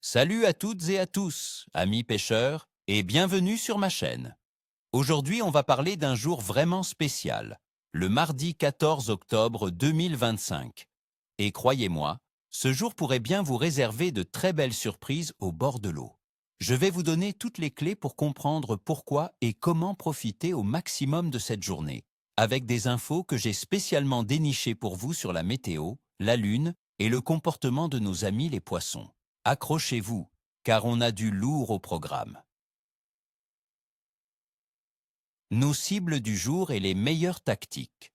Salut à toutes et à tous, amis pêcheurs, et bienvenue sur ma chaîne. Aujourd'hui, on va parler d'un jour vraiment spécial, le mardi 14 octobre 2025. Et croyez-moi, ce jour pourrait bien vous réserver de très belles surprises au bord de l'eau. Je vais vous donner toutes les clés pour comprendre pourquoi et comment profiter au maximum de cette journée, avec des infos que j'ai spécialement dénichées pour vous sur la météo, la lune et le comportement de nos amis les poissons. Accrochez-vous, car on a du lourd au programme. Nos cibles du jour et les meilleures tactiques.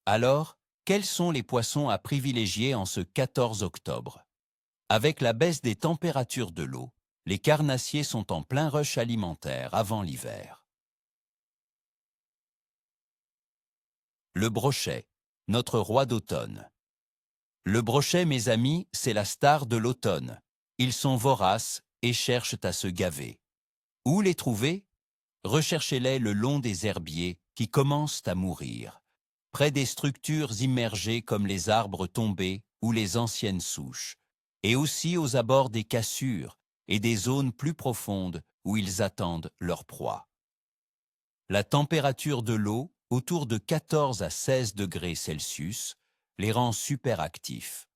Alors, quels sont les poissons à privilégier en ce 14 octobre? Avec la baisse des températures de l'eau, les carnassiers sont en plein rush alimentaire avant l'hiver. Le brochet, notre roi d'automne. Le brochet, mes amis, c'est la star de l'automne. Ils sont voraces et cherchent à se gaver. Où les trouver? Recherchez-les le long des herbiers qui commencent à mourir, près des structures immergées comme les arbres tombés ou les anciennes souches, et aussi aux abords des cassures et des zones plus profondes où ils attendent leur proie. La température de l'eau, autour de 14 à 16 degrés Celsius, les rend super actifs.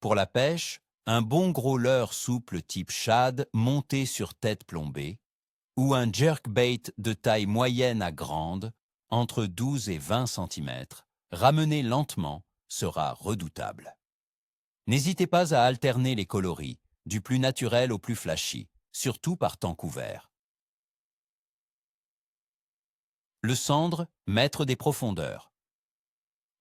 Pour la pêche, un bon gros leurre souple type shad monté sur tête plombée, ou un jerkbait de taille moyenne à grande, entre 12 et 20 cm, ramené lentement, sera redoutable. N'hésitez pas à alterner les coloris, du plus naturel au plus flashy, surtout par temps couvert. Le sandre, maître des profondeurs.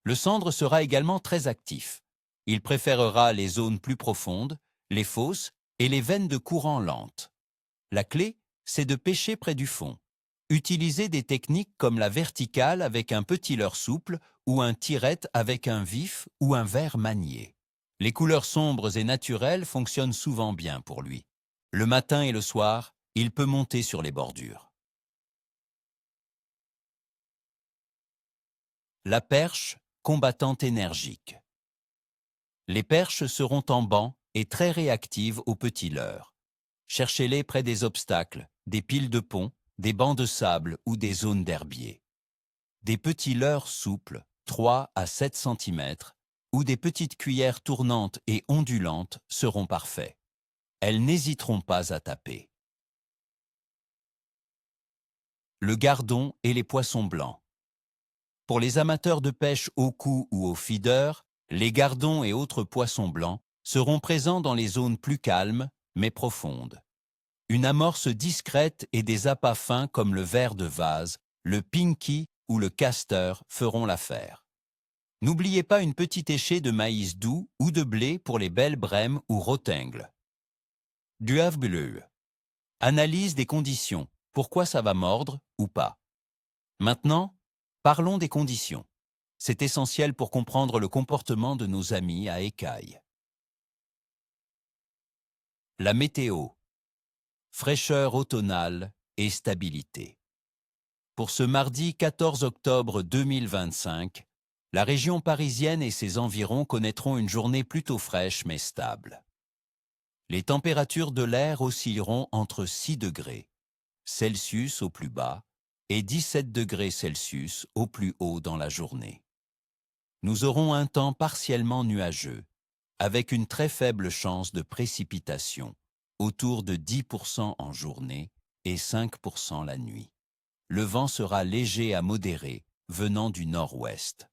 Le sandre sera également très actif. Il préférera les zones plus profondes, les fosses et les veines de courant lentes. La clé, c'est de pêcher près du fond. Utilisez des techniques comme la verticale avec un petit leurre souple ou un tiret avec un vif ou un vert manié. Les couleurs sombres et naturelles fonctionnent souvent bien pour lui. Le matin et le soir, il peut monter sur les bordures. La perche, combattante énergique. Les perches seront en banc et très réactives aux petits leurres. Cherchez-les près des obstacles, des piles de pont, des bancs de sable ou des zones d'herbier. Des petits leurres souples, 3 à 7 cm, ou des petites cuillères tournantes et ondulantes seront parfaits. Elles n'hésiteront pas à taper. Le gardon et les poissons blancs. Pour les amateurs de pêche au cou ou au feeder, les gardons et autres poissons blancs seront présents dans les zones plus calmes, mais profondes. Une amorce discrète et des appâts fins comme le ver de vase, le pinky ou le castor feront l'affaire. N'oubliez pas une petite échée de maïs doux ou de blé pour les belles brèmes ou rotengles. Duave-bleu. Analyse des conditions. Pourquoi ça va mordre ou pas? Maintenant, parlons des conditions. C'est essentiel pour comprendre le comportement de nos amis à écailles. La météo. Fraîcheur automnale et stabilité. Pour ce mardi 14 octobre 2025, la région parisienne et ses environs connaîtront une journée plutôt fraîche mais stable. Les températures de l'air oscilleront entre 6 degrés Celsius au plus bas et 17 degrés Celsius au plus haut dans la journée. Nous aurons un temps partiellement nuageux, avec une très faible chance de précipitation, autour de 10% en journée et 5% la nuit. Le vent sera léger à modéré, venant du nord-ouest.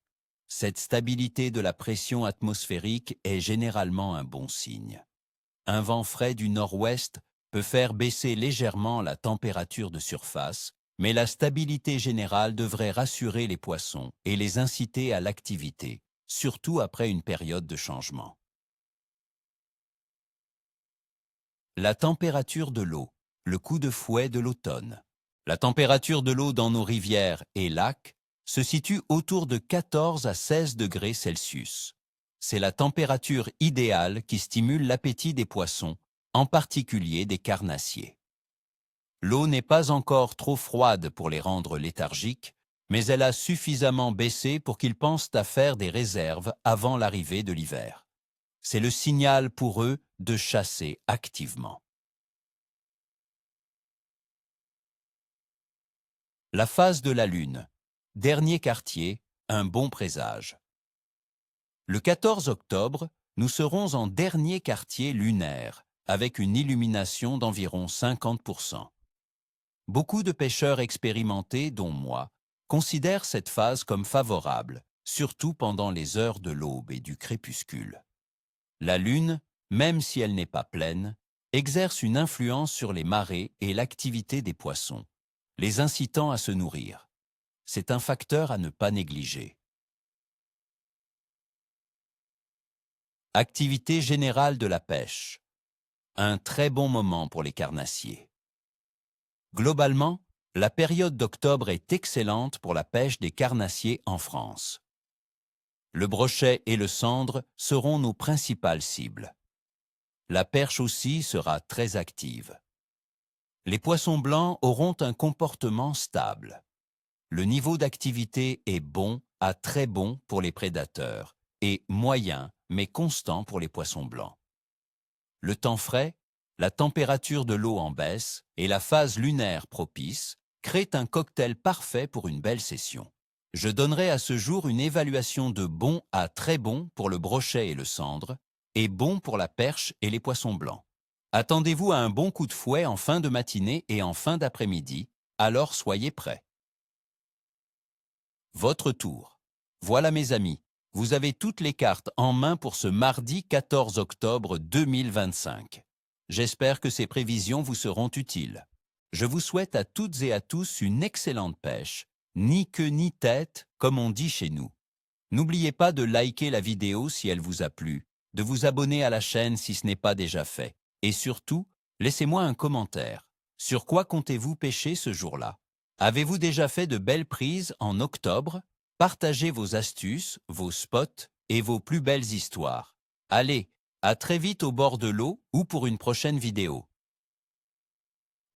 Cette stabilité de la pression atmosphérique est généralement un bon signe. Un vent frais du nord-ouest peut faire baisser légèrement la température de surface, mais la stabilité générale devrait rassurer les poissons et les inciter à l'activité, surtout après une période de changement. La température de l'eau, le coup de fouet de l'automne. La température de l'eau dans nos rivières et lacs se situe autour de 14 à 16 degrés Celsius. C'est la température idéale qui stimule l'appétit des poissons, en particulier des carnassiers. L'eau n'est pas encore trop froide pour les rendre léthargiques, mais elle a suffisamment baissé pour qu'ils pensent à faire des réserves avant l'arrivée de l'hiver. C'est le signal pour eux de chasser activement. La phase de la Lune. Dernier quartier, un bon présage. Le 14 octobre, nous serons en dernier quartier lunaire, avec une illumination d'environ 50%. Beaucoup de pêcheurs expérimentés, dont moi, considèrent cette phase comme favorable, surtout pendant les heures de l'aube et du crépuscule. La Lune, même si elle n'est pas pleine, exerce une influence sur les marées et l'activité des poissons, les incitant à se nourrir. C'est un facteur à ne pas négliger. Activité générale de la pêche. Un très bon moment pour les carnassiers. Globalement, la période d'octobre est excellente pour la pêche des carnassiers en France. Le brochet et le sandre seront nos principales cibles. La perche aussi sera très active. Les poissons blancs auront un comportement stable. Le niveau d'activité est bon à très bon pour les prédateurs et moyen mais constant pour les poissons blancs. Le temps frais, la température de l'eau en baisse et la phase lunaire propice créent un cocktail parfait pour une belle session. Je donnerai à ce jour une évaluation de bon à très bon pour le brochet et le sandre et bon pour la perche et les poissons blancs. Attendez-vous à un bon coup de fouet en fin de matinée et en fin d'après-midi, alors soyez prêts. Votre tour. Voilà mes amis, vous avez toutes les cartes en main pour ce mardi 14 octobre 2025. J'espère que ces prévisions vous seront utiles. Je vous souhaite à toutes et à tous une excellente pêche, ni queue ni tête, comme on dit chez nous. N'oubliez pas de liker la vidéo si elle vous a plu, de vous abonner à la chaîne si ce n'est pas déjà fait, et surtout, laissez-moi un commentaire. Sur quoi comptez-vous pêcher ce jour-là? Avez-vous déjà fait de belles prises en octobre? Partagez vos astuces, vos spots et vos plus belles histoires. Allez, à très vite au bord de l'eau ou pour une prochaine vidéo.